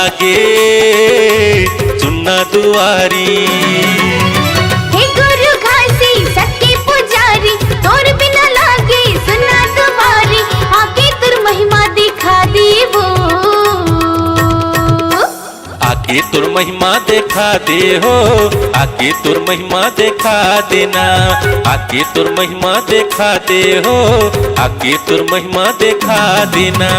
लागे चुन्ना दुआरी। हे गुरु घासी सच्चे पुजारी, तोर बिना लागे सुना दुआरी, आके तुर महिमा दिखा देवो, आके तुर महिमा दिखा दे हो, आके तुर महिमा दिखा देना, आके तुर महिमा दिखा दे हो, आके तुर महिमा दिखा देना।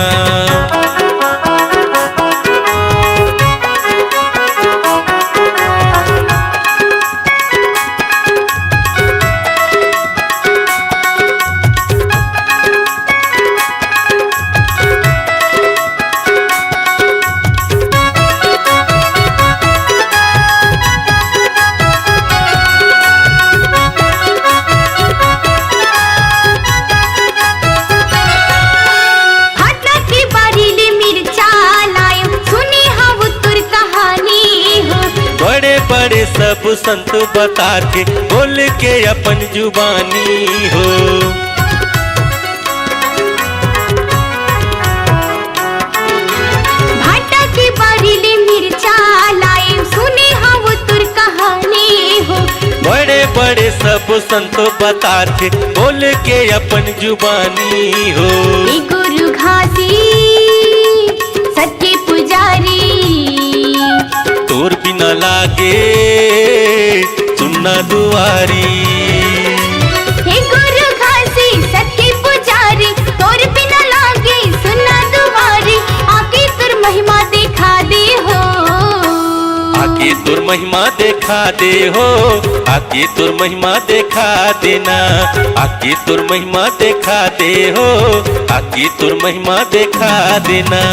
बड़े सब संत बता के बोल के अपन जुबानी हो, भाटा की बारीले मिर्चा लाए सुने हम तुर कहानी हो। बड़े बड़े सब संत बता के बोल के अपन जुबानी हो। गुरु घासी सच्चे पुजारी, तोर बिना लागे चुन्ना दुआरी। हे गुरु घासी सच्चे पुजारी, तोर बिना लागे सुना दुआरी, आके तुर महिमा दिखा दे हो, आके तुर महिमा दिखा दे हो, आके तुर महिमा दिखा देना, आके तुर महिमा दिखा दे हो, आके तुर महिमा दिखा देना।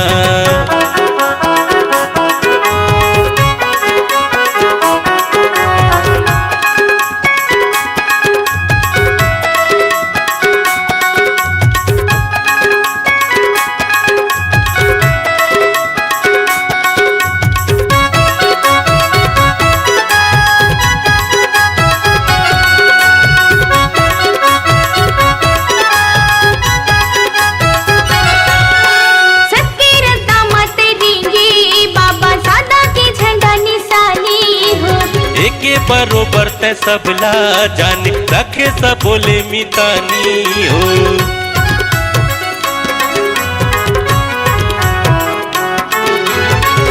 बरोबर ते सबला जाने रखे सब बोले मितानी हो,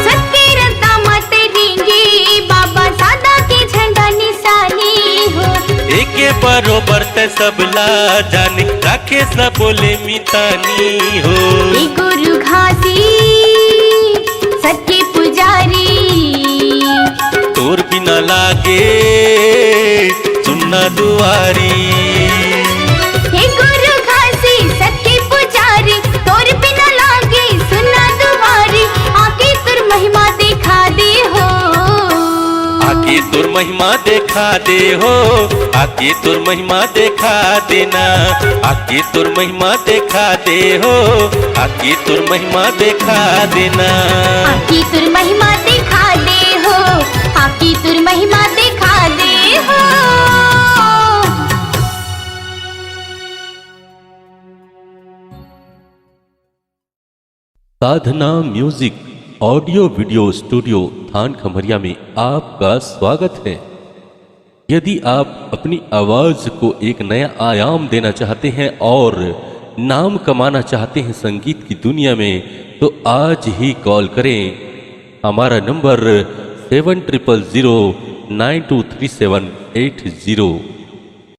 सबके रत्ता मत देंगे बाबा सादा के झंडा निशानी हो। एक बरोबर ते सबला जाने रखे सब बोले मितानी हो। गुरु घासी सच्चे पुजारी, तोर बिना लागे चुन्ना दुआरी। हे गुरु घासी सच्चे पुजारी, तोर बिना लागे सुना दुआरी, आके तुर महिमा दिखा दे हो, आके तुर महिमा दिखा दे हो, आके तुर महिमा दिखा देना, आके तुर महिमा दिखा दे हो, आके तुर महिमा दिखा देना, आके तुर महिमा दिखा दे हो, आके तुर महिमा दिखा दे हो। साधना म्यूजिक ऑडियो वीडियो स्टूडियो थान खमरिया में आपका स्वागत है। यदि आप अपनी आवाज को एक नया आयाम देना चाहते हैं और नाम कमाना चाहते हैं संगीत की दुनिया में, तो आज ही कॉल करें। हमारा नंबर 7000923780।